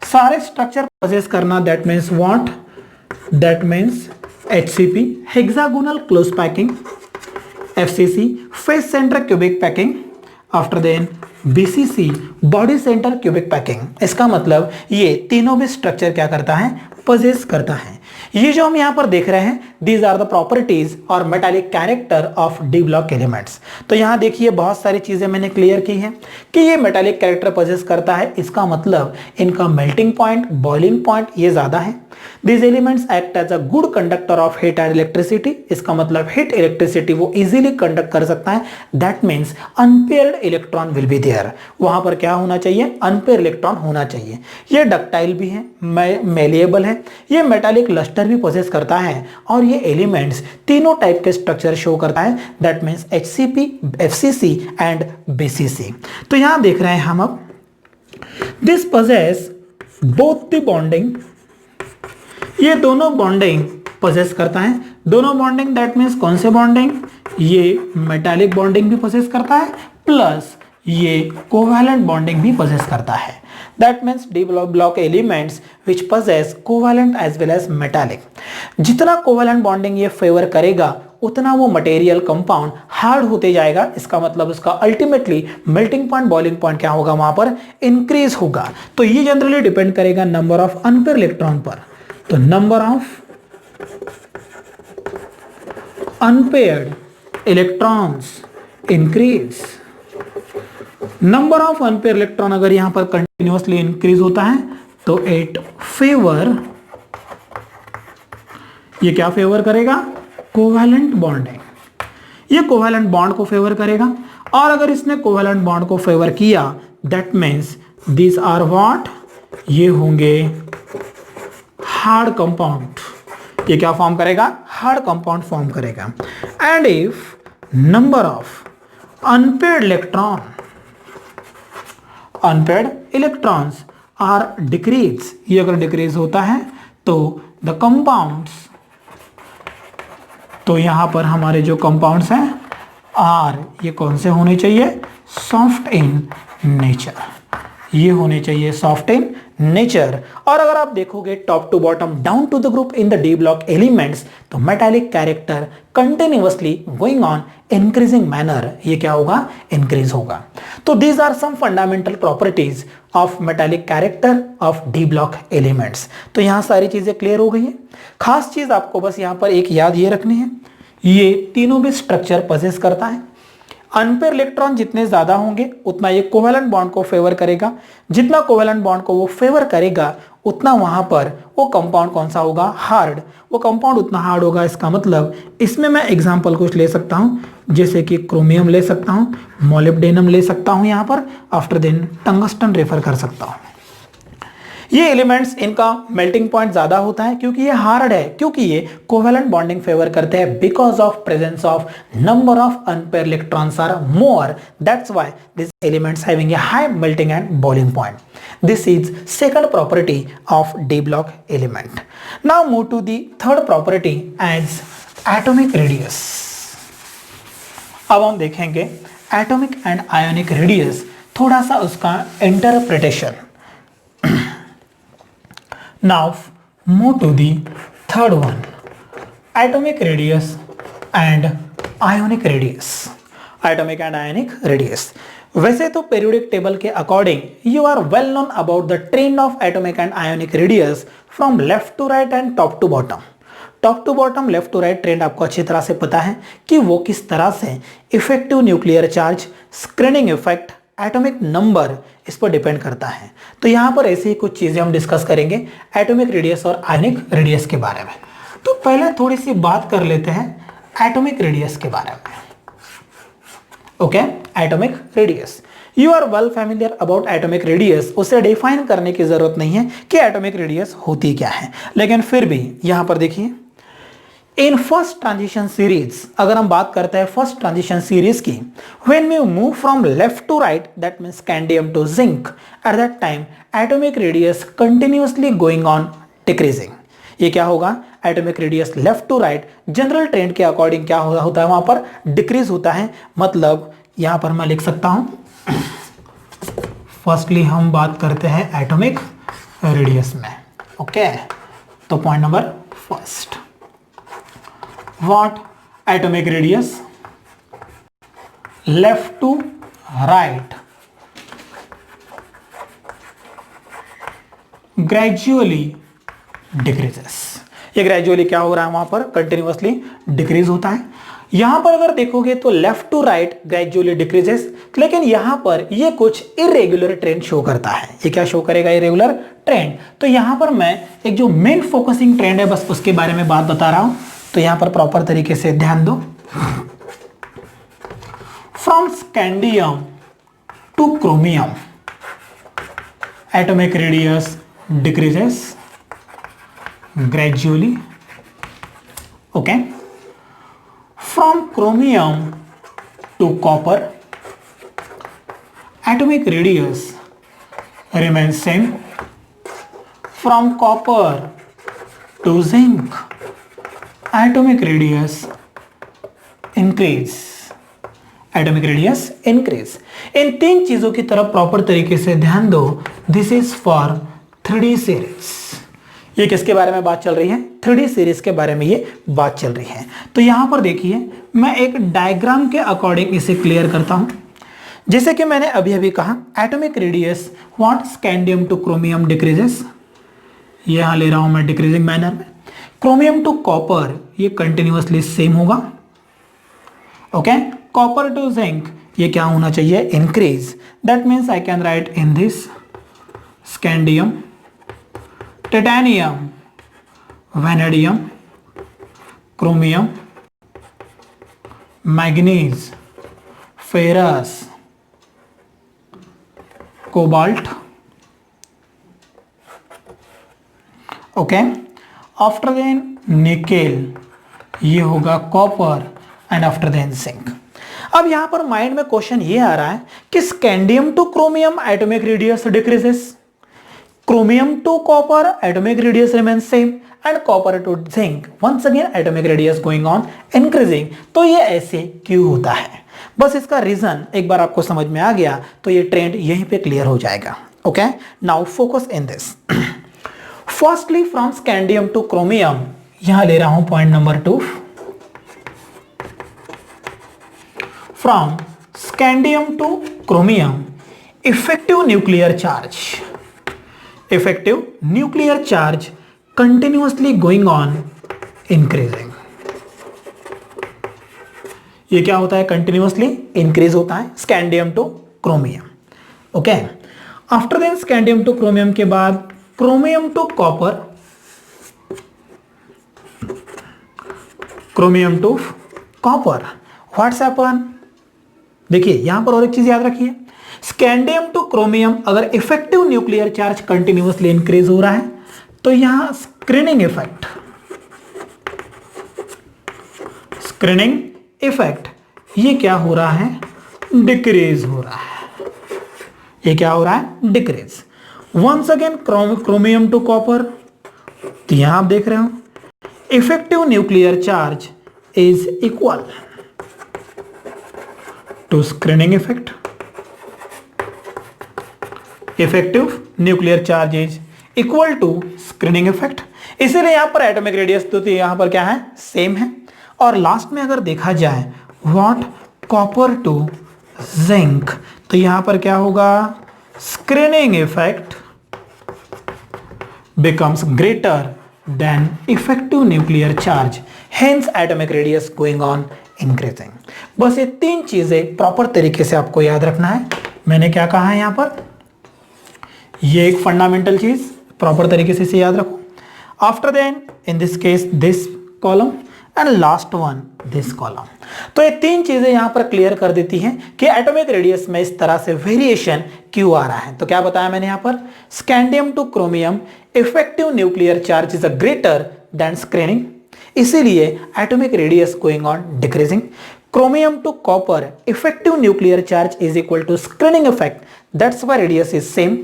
सारे स्ट्रक्चर पोजेस करना that means what, that means HCP hexagonal close packing, FCC face centre cubic packing, after then BCC body centre cubic packing. इसका मतलब ये तीनों भी स्ट्रक्चर क्या करता है, पोजेस करता है। ये जो हम यहां पर देख रहे हैं, दीज आर द प्रॉपर्टीज और metallic character of D block elements. तो यहां देखिए बहुत सारी चीजें मैंने क्लियर की हैं कि ये मेटालिक कैरेक्टर पोजेस करता है। इसका मतलब इनका मेल्टिंग पॉइंट, बॉइलिंग पॉइंट ये ज्यादा है। These elements act as a good conductor of heat and electricity। इसका मतलब हीट इलेक्ट्रिसिटी वो इजीली कंडक्ट कर सकता है। That means unpaired electron will be there। वहां पर क्या होना चाहिए, अनपेयर इलेक्ट्रॉन होना चाहिए। ये डक्टाइल भी है, मेलिएबल है, ये मेटालिक लस्टर भी पोजेस करता है और ये एलिमेंट्स तीनों टाइप के स्ट्रक्चर शो करता है। That means HCP, FCC and BCC। तो यहां देख रहे हैं हम अब, this possess both the bonding, ये दोनों बॉन्डिंग पोजेस करता है। दोनों बॉन्डिंग दैट मीन्स कौन से बॉन्डिंग, ये मेटालिक बॉन्डिंग भी पोजेस करता है प्लस ये कोवैलेंट बॉन्डिंग भी पोजेस करता है। That means D block elements which possess covalent as well as metallic. जितना कोवैलेंट बॉन्डिंग ये फेवर करेगा उतना वो मटेरियल कंपाउंड हार्ड होते जाएगा। इसका मतलब उसका ultimately melting point, boiling point क्या होगा, वहां पर इंक्रीज होगा। तो ये जनरली डिपेंड करेगा नंबर ऑफ अनपेयर इलेक्ट्रॉन पर। तो number of unpaired electrons increase, number of unpaired electron अगर यहां पर कंटिन्यूअसली इंक्रीज होता है तो इट फेवर, ये क्या फेवर करेगा, कोवैलेंट बॉन्डिंग। ये कोवैलेंट बॉन्ड को फेवर करेगा और अगर इसने कोवैलेंट बॉन्ड को फेवर किया that means this are what, ये होंगे हार्ड कंपाउंड। ये क्या फॉर्म करेगा, हार्ड कंपाउंड फॉर्म करेगा। And if number of unpaired electron, unpaired electrons are decrease, ये अगर डिक्रीज होता है तो द कंपाउंड्स, तो यहां पर हमारे जो कंपाउंड्स हैं आर, ये कौन से होने चाहिए, सॉफ्ट इन नेचर। ये होने चाहिए सॉफ्ट इन नेचर। और अगर आप देखोगे top to bottom, down to the group in the D block elements, तो metallic character continuously going on increasing manner, ये क्या होगा, इंक्रीज होगा। तो these are some fundamental properties of metallic character of D block elements. तो यहां सारी चीजें क्लियर हो गई है। खास चीज आपको बस यहां पर एक याद ये रखनी है, ये तीनों भी स्ट्रक्चर पोजेस करता है। अनपेयर इलेक्ट्रॉन जितने ज्यादा होंगे उतना ये कोवैलेंट बॉन्ड को फेवर करेगा। जितना कोवैलेंट बॉन्ड को वो फेवर करेगा उतना वहां पर वो कंपाउंड कौन सा होगा, हार्ड। वो कंपाउंड उतना हार्ड होगा। इसका मतलब इसमें मैं एग्जांपल कुछ ले सकता हूं, जैसे कि क्रोमियम ले सकता हूं, मोलिब्डेनम ले सकता हूं यहां पर, आफ्टर देन टंगस्टन रेफर कर सकता हूं। ये एलिमेंट्स इनका मेल्टिंग पॉइंट ज्यादा होता है क्योंकि ये हार्ड है, क्योंकि ये कोवैलेंट बॉन्डिंग फेवर करते हैं because of presence of number of unpair electrons are more. That's why this elements having a high melting and boiling point. This is second property of D block element. Now move to the third property as atomic radius. अब हम देखेंगे एटॉमिक एंड आयोनिक रेडियस, थोड़ा सा उसका interpretation. Now move to the third one, atomic radius and ionic radius. Atomic and ionic radius. वैसे तो periodic table के according you are well known about the trend of atomic and ionic radius from left to right and top to bottom. Top to bottom left to right trend आपको अच्छी तरह से पता है कि वो किस तरह से effective nuclear charge, screening effect, atomic number इस पर डिपेंड करता है। तो यहां पर ऐसी ही कुछ चीजें हम डिस्कस करेंगे एटॉमिक रेडियस और आयनिक रेडियस के बारे में। तो पहले थोड़ी सी बात कर लेते हैं एटॉमिक रेडियस के बारे में। Okay, atomic radius, you are well familiar about atomic radius. उसे डिफाइन करने की जरूरत नहीं है कि एटॉमिक रेडियस होती क्या है, लेकिन फिर भी यहां पर देखिए इन फर्स्ट ट्रांजिशन सीरीज, अगर हम बात करते हैं फर्स्ट ट्रांजिशन सीरीज की, when we move from left to right that means scandium to zinc, at that time atomic radius continuously going on decreasing. ये क्या होगा, atomic radius left to right general trend के अकॉर्डिंग क्या होता है, वहां पर डिक्रीज होता है। मतलब यहां पर मैं लिख सकता हूं, फर्स्टली हम बात करते हैं एटॉमिक रेडियस में। ओके, तो point number first, what atomic radius left to right gradually decreases. ये ग्रेजुअली क्या हो रहा है, वहां पर कंटिन्यूअसली डिक्रीज होता है। यहां पर अगर देखोगे तो left to right gradually decreases, लेकिन यहां पर ये कुछ इरेगुलर ट्रेंड शो करता है। ये क्या शो करेगा, इरेगुलर ट्रेंड। तो यहां पर मैं एक जो मेन फोकसिंग ट्रेंड है बस उसके बारे में बात बता रहा हूं, तो यहां पर प्रॉपर तरीके से ध्यान दो। From scandium to chromium atomic radius decreases gradually. Okay, from chromium to copper atomic radius remains same. From copper to zinc atomic radius increase. Atomic radius increase. इन तीन चीजों की तरफ प्रॉपर तरीके से ध्यान दो। This is for 3D series. ये किसके बारे में बात चल रही है, 3D सीरीज के बारे में ये बात चल रही है। तो यहां पर देखिए मैं एक डायग्राम के अकॉर्डिंग इसे क्लियर करता हूं। जैसे कि मैंने अभी अभी कहा atomic radius what scandium to chromium decreases, यहां ले रहा हूं मैं डिक्रीजिंग मैनर में। क्रोमियम टू कॉपर ये कंटिन्यूअसली सेम होगा। ओके, कॉपर टू जिंक ये क्या होना चाहिए, increase. That means I can write in this scandium, titanium, vanadium, chromium, manganese, ferrous, cobalt. Okay, after then nickel ये होगा copper and after then zinc. अब यहां पर माइंड में क्वेश्चन ये आ रहा है कि scandium to chromium atomic radius decreases, chromium to copper atomic radius remains same and copper to zinc once again atomic radius going on increasing। तो ये ऐसे क्यों होता है, बस इसका रीजन एक बार आपको समझ में आ गया तो ये ट्रेंड यहीं पे क्लियर हो जाएगा। Okay, now focus in this. Firstly from scandium to chromium, यहां ले रहा हूं point number 2। From scandium to chromium effective nuclear charge, effective nuclear charge continuously going on increasing। ये क्या होता है, कंटिन्यूअसली इंक्रीज होता है scandium to chromium. Okay, after then scandium to chromium के बाद chromium to copper, chromium to copper what's happen. देखिए यहां पर और एक चीज याद रखिए, स्कैंडियम टू क्रोमियम अगर effective nuclear charge continuously increase हो रहा है तो यहां स्क्रीनिंग इफेक्ट, स्क्रीनिंग इफेक्ट ये क्या हो रहा है, डिक्रीज हो रहा है। ये क्या हो रहा है, decrease. Once again chromium to copper, तो यहां आप देख रहे हो effective nuclear charge is equal to screening effect, effective nuclear charge is equal to screening effect. इसीलिए यहां पर एटॉमिक रेडियस तो यहां पर क्या है, सेम है। और लास्ट में अगर देखा जाए व्हाट कॉपर टू जिंक, तो यहां पर क्या होगा, screening effect becomes greater than effective nuclear charge, hence atomic radius going on increasing. बस ये तीन चीजें प्रॉपर तरीके से आपको याद रखना है. मैंने क्या कहा है यहां पर, ये एक फंडामेंटल चीज प्रॉपर तरीके से इसे याद रखो. After then in this case this column and last one this column. तो ये तीन चीजें यहां पर क्लियर कर देती हैं कि एटॉमिक रेडियस में इस तरह से वेरिएशन क्यों आ रहा है. तो क्या बताया मैंने यहां पर, scandium to chromium effective nuclear charge is greater than screening, इसीलिए atomic radius going on decreasing. Chromium to copper effective nuclear charge is equal to screening effect, that's why radius is same.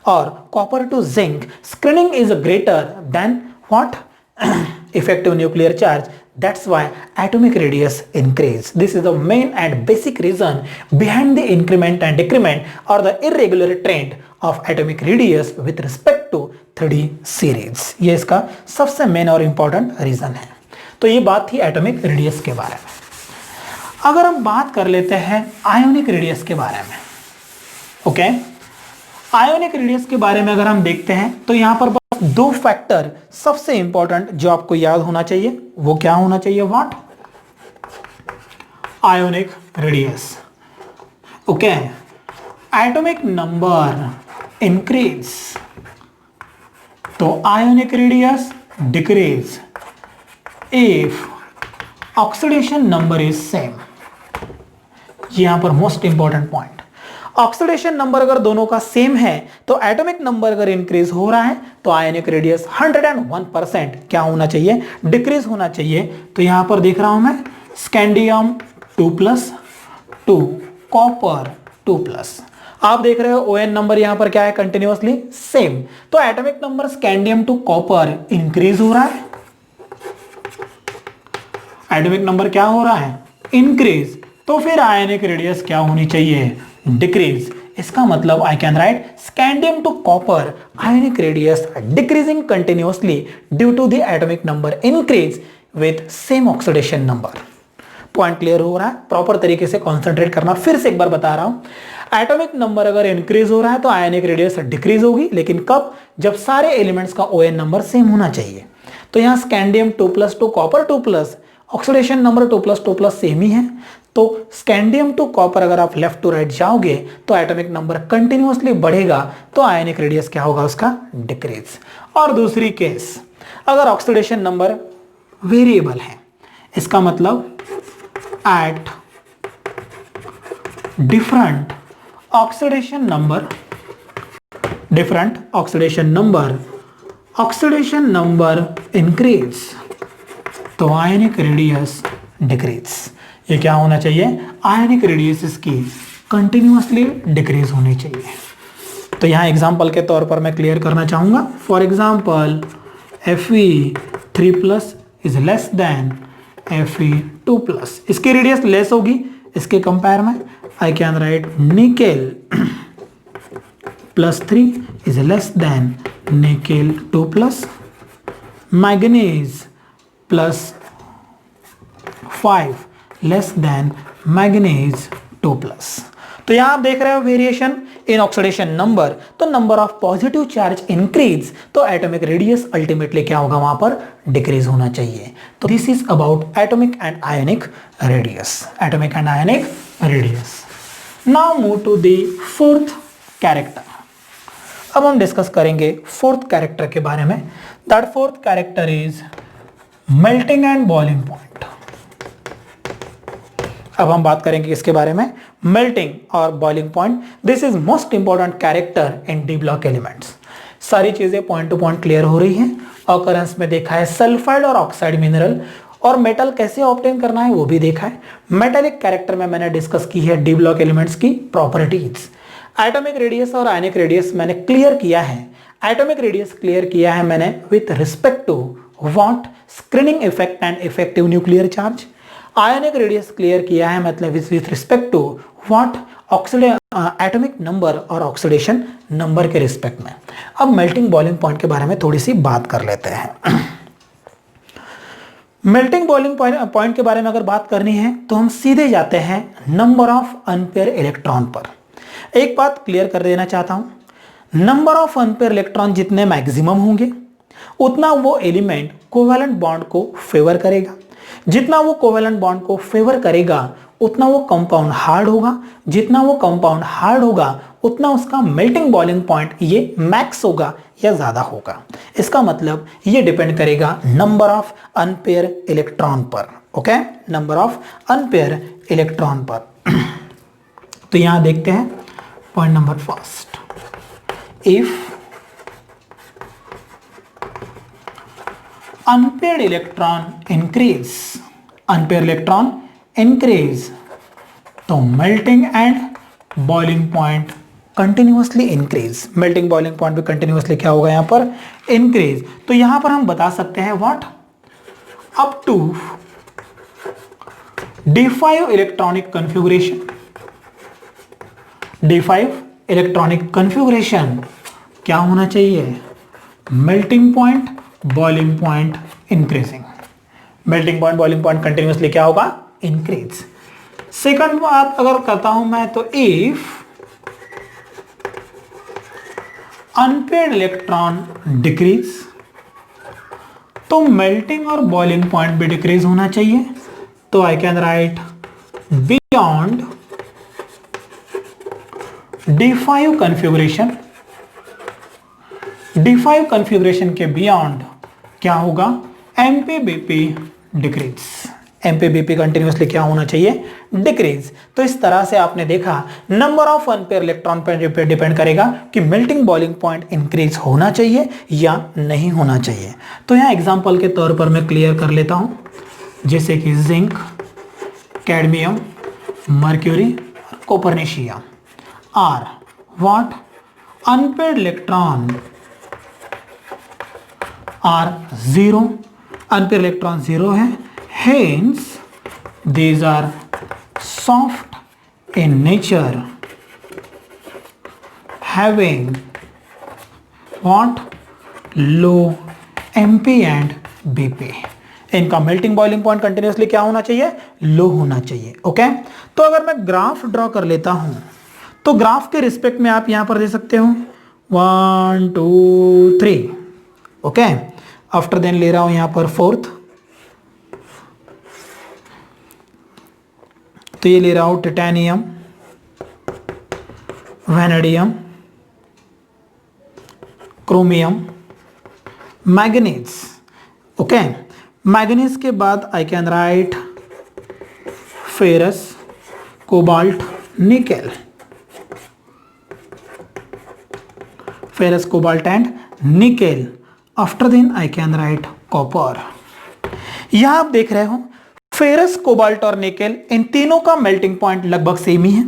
और copper to zinc screening is greater than what, effective nuclear charge, that's why atomic radius increase. This is the main and basic reason behind the increment and decrement or the irregular trend of atomic radius with respect to 3D series. ये इसका सबसे मेन और इंपॉर्टेंट रीजन है. तो ये बात थी एटॉमिक रेडियस के बारे में. अगर हम बात कर लेते हैं आयोनिक रेडियस के बारे में, ओके आयोनिक रेडियस के बारे में अगर हम देखते हैं तो यहां पर दो फैक्टर सबसे इंपॉर्टेंट जो आपको याद होना चाहिए, वो क्या होना चाहिए, what, ionic radius. Okay, atomic number increase तो ionic radius decrease if oxidation number is same. यहां पर most important point, oxidation number अगर दोनों का सेम है तो एटॉमिक नंबर अगर इंक्रीज हो रहा है तो आयोनिक रेडियस 101% क्या होना चाहिए, डिक्रीज होना चाहिए. तो यहां पर देख रहा हूं मैं स्कैंडियम 2+2, कॉपर 2+. आप देख रहे हो ON नंबर यहां पर क्या है, कंटिन्यूअसली सेम. तो atomic number scandium to copper increase हो रहा है, एटॉमिक नंबर क्या हो रहा है, इंक्रीज. तो फिर आयोनिक रेडियस क्या होनी चाहिए, डिक्रीज. इसका मतलब I can write scandium to copper ionic radius decreasing continuously due to the atomic number increase with same oxidation number. Point clear हो रहा है, प्रॉपर तरीके से कॉन्सेंट्रेट करना. फिर से एक बार बता रहा हूं, एटॉमिक नंबर अगर इंक्रीज हो रहा है तो आयोनिक रेडियस डिक्रीज होगी, लेकिन कब, जब सारे एलिमेंट्स का ON नंबर सेम होना चाहिए. तो यहां scandium 2+2 copper 2+, oxidation number 2+2+ same ही है. तो स्कैंडियम टू कॉपर अगर आप लेफ्ट टू राइट जाओगे तो एटॉमिक नंबर कंटिन्यूअसली बढ़ेगा, तो आयोनिक रेडियस क्या होगा उसका, डिक्रीज. और दूसरी केस, अगर ऑक्सीडेशन नंबर वेरिएबल है, इसका मतलब at different oxidation number increase तो आयोनिक रेडियस डिक्रीज. ये क्या होना चाहिए, आयोनिक रेडियस इसकी कंटिन्यूअसली डिक्रीज होनी चाहिए. तो यहाँ एग्जांपल के तौर पर मैं क्लियर करना चाहूंगा. For example Fe3+ is less than Fe2+. इसकी रेडियस लेस होगी इसके कंपेयर में. आई can right nickel +3 is less than nickel 2+, manganese +5 less than manganese 2+. तो यहां आप देख रहे हो वेरिएशन इन ऑक्सीडेशन नंबर. तो number of positive charge increase तो एटॉमिक रेडियस अल्टीमेटली क्या होगा, वहां पर डिक्रीज होना चाहिए. तो this is about atomic and ionic radius. Now move to the fourth character. अब हम डिस्कस करेंगे फोर्थ कैरेक्टर के बारे में. That fourth character is melting and boiling point. अब हम बात करेंगे इसके बारे में, मेल्टिंग और boiling point. This is most important character in D block elements. सारी चीजें पॉइंट टू पॉइंट क्लियर हो रही हैं. ऑकरेंस में देखा है सल्फाइड और ऑक्साइड मिनरल, और मेटल कैसे ऑब्टेन करना है वो भी देखा है. मेटेलिक कैरेक्टर में मैंने डिस्कस की है डी ब्लॉक एलिमेंट्स की प्रॉपर्टीज. एटॉमिक रेडियस और आयोनिक रेडियस मैंने क्लियर किया है. एटॉमिक रेडियस क्लियर किया है मैंने with respect to what, screening effect and effective nuclear charge. Ionic radius clear किया है मतलब with respect to what, atomic number और ऑक्सीडेशन नंबर के रिस्पेक्ट में. अब मेल्टिंग बॉइलिंग पॉइंट के बारे में थोड़ी सी बात कर लेते हैं. मेल्टिंग बॉइलिंग पॉइंट के बारे में अगर बात करनी है तो हम सीधे जाते हैं नंबर ऑफ अनपेयर इलेक्ट्रॉन पर. एक बात क्लियर कर देना चाहता हूं, नंबर ऑफ अनपेयर इलेक्ट्रॉन जितने मैक्सिमम होंगे उतना वो एलिमेंट कोवैलेंट बॉन्ड को फेवर करेगा। जितना वो कोवैलेंट बॉन्ड को फेवर करेगा उतना वो कंपाउंड हार्ड होगा। जितना वो कंपाउंड हार्ड होगा उतना उसका मेल्टिंग बॉइलिंग पॉइंट ये मैक्स होगा या ज्यादा होगा। इसका मतलब ये डिपेंड करेगा नंबर ऑफ अनपेयर इलेक्ट्रॉन पर। Okay, number of unpaired electron पर। तो यहां देखते हैं point number first, if unpaired electron increase तो melting and boiling point continuously increase। melting boiling point भी continuously क्या होगा यहाँ पर increase। तो यहाँ पर हम बता सकते हैं what up to D5 electronic configuration, D5 electronic configuration क्या होना चाहिए, melting point boiling point increasing. Melting point boiling point continuously क्या होगा, इंक्रीज। सेकंड बात अगर करता हूं मैं तो इफ अनपेयर्ड इलेक्ट्रॉन डिक्रीज तो मेल्टिंग और बॉइलिंग पॉइंट भी डिक्रीज होना चाहिए। तो I can right beyond D5 configuration, D5 configuration के बियॉन्ड क्या होगा, MPBP डिक्रीज। MPBP कंटिन्यूअसली क्या होना चाहिए, डिक्रीज। तो इस तरह से आपने देखा नंबर ऑफ अनपेयर इलेक्ट्रॉन पर डिपेंड करेगा कि मेल्टिंग बॉइलिंग पॉइंट इंक्रीज होना चाहिए या नहीं होना चाहिए। तो यहाँ एग्जांपल के तौर पर मैं क्लियर कर लेता हूं, जैसे कि zinc, cadmium, mercury, copernicium are what unpaired electron are zero, unpaired electron zero है, hence these are soft in nature having what low MP and BP। इनका मेल्टिंग बॉइलिंग पॉइंट कंटिन्यूअसली क्या होना चाहिए, लो होना चाहिए। ओके, तो अगर मैं ग्राफ ड्रॉ कर लेता हूं तो ग्राफ के रिस्पेक्ट में आप यहां पर दे सकते हो 1 2 3। ओके, आफ्टर देन ले रहा हूं यहां पर फोर्थ, तो ये ले रहा हूं titanium, vanadium, chromium, manganese. Okay, manganese के बाद I can write ferrous, cobalt, nickel, ferrous, cobalt and nickel. After then I can write copper. यहां आप देख रहे हो फेरस, कोबाल्ट और निकेल इन तीनों का मेल्टिंग पॉइंट लगभग सेम ही है।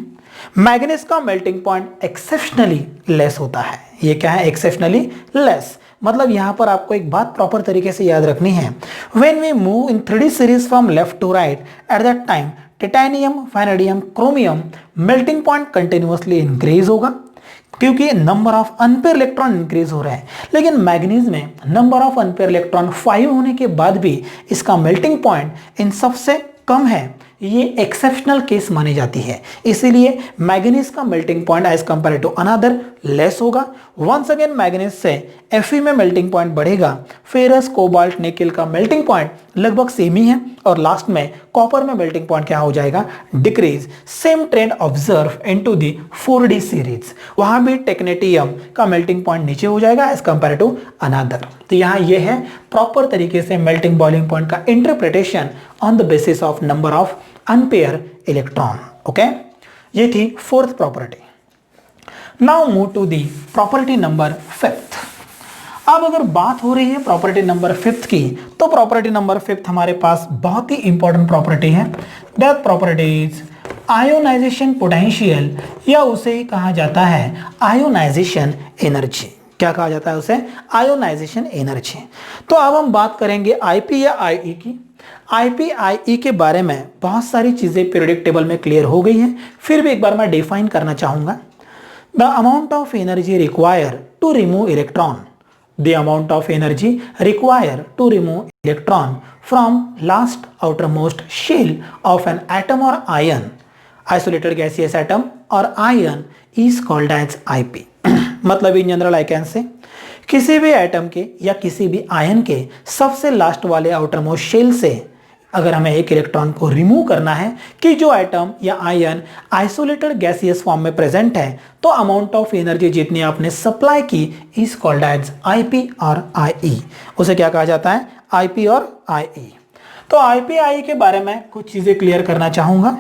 मैग्नीज का मेल्टिंग पॉइंट एक्सेप्शनली लेस होता है। ये क्या है, एक्सेप्शनली लेस। मतलब यहां पर आपको एक बात प्रॉपर तरीके से याद रखनी है, when we move in 3D series from left to right at that time titanium, vanadium, chromium melting point continuously increase होगा क्योंकि number of unpaired electron increase हो रहा है। लेकिन मैग्नीज में नंबर ऑफ अनपेयर इलेक्ट्रॉन 5 होने के बाद भी इसका मेल्टिंग पॉइंट इन सबसे कम है। ये एक्सेप्शनल केस मानी जाती है, इसीलिए मैग्नीज का melting point as compare to another less होगा। वंस अगेन मैग्नीज से Fe में मेल्टिंग पॉइंट बढ़ेगा, फेरस, कोबाल्ट, निकेल का मेल्टिंग पॉइंट लगभग सेम ही है, और लास्ट में कॉपर में मेल्टिंग पॉइंट क्या हो जाएगा, decrease. Same trend observe into the 4D series, वहां भी टेक्नेटियम का मेल्टिंग पॉइंट नीचे हो जाएगा एज कंपेयर टू अनदर। तो यहाँ ये है प्रॉपर तरीके से मेल्टिंग बॉइलिंग पॉइंट का interpretation on the basis of number of unpaired electron. Okay, ये थी fourth property. Now move to the property number 5th। अब अगर बात हो रही है प्रॉपर्टी नंबर 5th की, तो प्रॉपर्टी नंबर 5th हमारे पास बहुत ही इंपॉर्टेंट प्रॉपर्टी है। That property is ionization potential, या उसे ही कहा जाता है आयोनाइजेशन एनर्जी। क्या कहा जाता है उसे, आयोनाइजेशन एनर्जी। तो अब हम बात करेंगे IP या IE की। IP IE के बारे में बहुत सारी चीजें पीरियोडिक टेबल में क्लियर हो गई हैं, फिर भी एक बार मैं डिफाइन करना चाहूंगा। The amount of energy require to remove electron, the amount of energy required to remove electron from last outermost shell of an atom or ion, isolated gaseous atom or ion is called as IP। मतलब in general I can say किसी भी एटम के या किसी भी आयन के सबसे लास्ट वाले आउटर मोस्ट शेल से अगर हमें एक इलेक्ट्रॉन को रिमूव करना है कि जो एटम या आयन आइसोलेटेड गैसियस फॉर्म में प्रेजेंट है, तो अमाउंट ऑफ एनर्जी जितनी आपने सप्लाई की इज कॉल्ड एज आईपी और आईई। उसे क्या कहा जाता है? आईपी और आईई। तो आईपी आई के बारे में कुछ चीजें क्लियर करना चाहूंगा।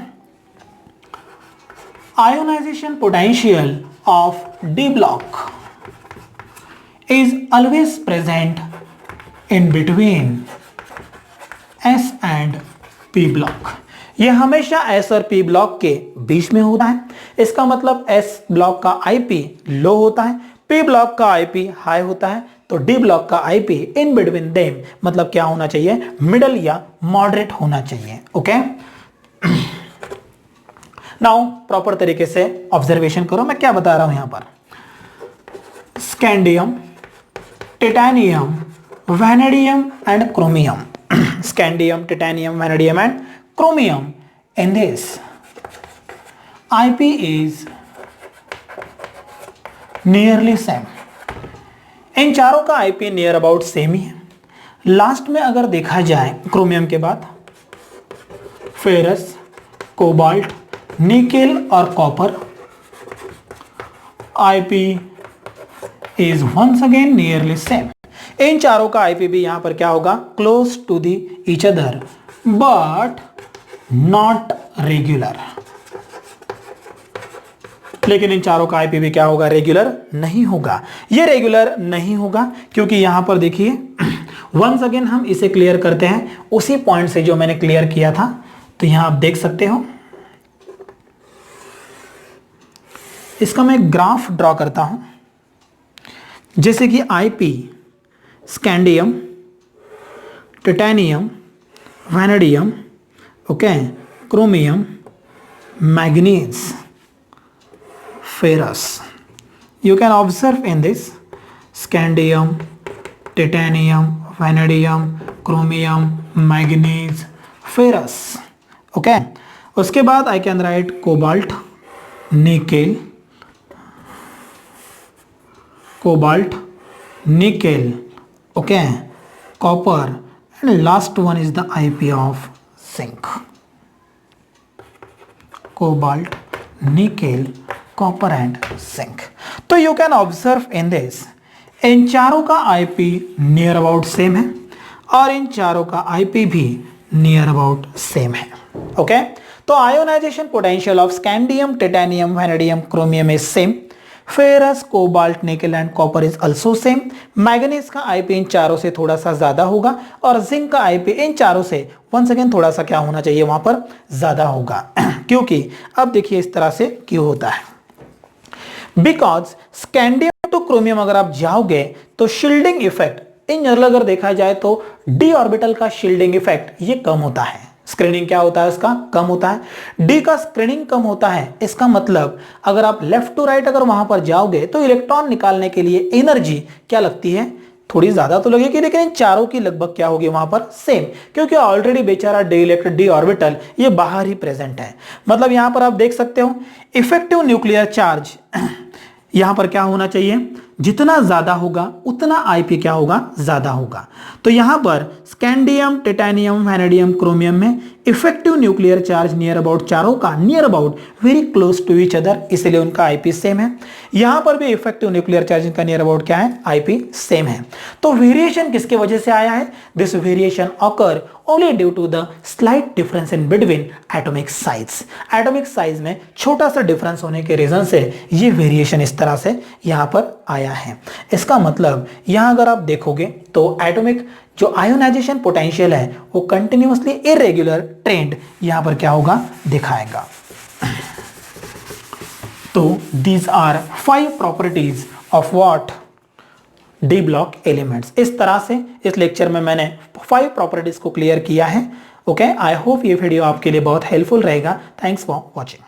Ionization potential of D block is always present in between S and P block. यह हमेशा S और P ब्लॉक के बीच में होता है। इसका मतलब S ब्लॉक का IP लो होता है, P ब्लॉक का IP हाई होता है, तो D ब्लॉक का IP इन बिटवीन देम मतलब क्या होना चाहिए? मिडल या मॉडरेट होना चाहिए। ओके, नाउ प्रॉपर तरीके से ऑब्जर्वेशन करो मैं क्या बता रहा हूं यहां पर। Scandium, titanium, vanadium and chromium. Scandium, titanium, vanadium and chromium. In this, IP is nearly same. इन चारों का IP नियर अबाउट सेम ही है। लास्ट में अगर देखा जाए क्रोमियम के बाद फेरस, कोबाल्ट, निकेल और copper, IP is once again nearly same. इन चारों का आईपी भी यहां पर क्या होगा? Close to the each other but not regular. लेकिन इन चारों का आईपी भी क्या होगा? रेगुलर नहीं होगा। ये रेगुलर नहीं होगा क्योंकि यहां पर देखिए वंस अगेन हम इसे क्लियर करते हैं उसी पॉइंट से जो मैंने क्लियर किया था। तो यहां आप देख सकते हो, इसका मैं ग्राफ ड्रॉ करता हूं। जैसे कि IP scandium, titanium, vanadium, okay, chromium, manganese, ferrous. You can observe in this scandium, titanium, vanadium, chromium, manganese, ferrous. Okay. उसके बाद I can write cobalt, nickel, okay, copper, and last one is the IP of zinc. Cobalt, nickel, copper and zinc. तो you can observe in this, इन चारों का IP नियर अबाउट सेम है और इन चारों का IP भी नियर अबाउट सेम है। ओके, तो ionization potential of scandium, titanium, vanadium, chromium is same. Ferrous, cobalt, nickel and copper is also same. Manganese का IP इन चारों से थोड़ा सा ज्यादा होगा और जिंक का IP इन चारों से वंस अगेन थोड़ा सा क्या होना चाहिए? वहां पर ज्यादा होगा। क्योंकि अब देखिए इस तरह से क्यों होता है, बिकॉज स्कैंडियम टू क्रोमियम अगर आप जाओगे तो शील्डिंग इफेक्ट इन जनरल अगर देखा जाए तो डी ऑर्बिटल का शील्डिंग इफेक्ट ये कम होता है। स्क्रीनिंग क्या होता है उसका? कम होता है। डी का स्क्रीनिंग कम होता है। इसका मतलब अगर आप लेफ्ट टू राइट अगर वहां पर जाओगे तो इलेक्ट्रॉन निकालने के लिए एनर्जी क्या लगती है? थोड़ी ज्यादा तो लगेगी, लेकिन इन चारों की लगभग क्या होगी वहां पर? सेम, क्योंकि ऑलरेडी बेचारा डी इलेक्ट्रॉन, डी ऑर्बिटल ये बाहर ही प्रेजेंट है। मतलब यहां पर आप देख सकते हो इफेक्टिव न्यूक्लियर चार्ज यहां पर क्या होना चाहिए? जितना ज्यादा होगा उतना आईपी क्या होगा? ज्यादा होगा। तो यहां पर स्कैंडियम, टिटेनियम, वैनेडियम, क्रोमियम में effective nuclear charge near about चारों का near about very close to each other, इसलिए उनका आईपी सेम है। यहां पर भी इफेक्टिव न्यूक्लियर चार्ज का नियर अबाउट क्या है? आईपी सेम है। तो वेरिएशन किसके वजह से आया है? This variation occur only due to the slight difference in between atomic size. Atomic size में छोटा सा डिफरेंस होने के रीजन से ये वेरिएशन इस तरह से यहां पर आया है। इसका मतलब यहां अगर आप देखोगे तो एटॉमिक जो आयोनाइजेशन पोटेंशियल है वो कंटिन्यूअसली इरेगुलर ट्रेंड यहां पर क्या होगा? दिखाएगा। तो these are 5 properties of what? D block elements. इस तरह से इस लेक्चर में मैंने 5 प्रॉपर्टीज को क्लियर किया है। ओके, आई होप ये वीडियो आपके लिए बहुत हेल्पफुल रहेगा। Thanks for watching.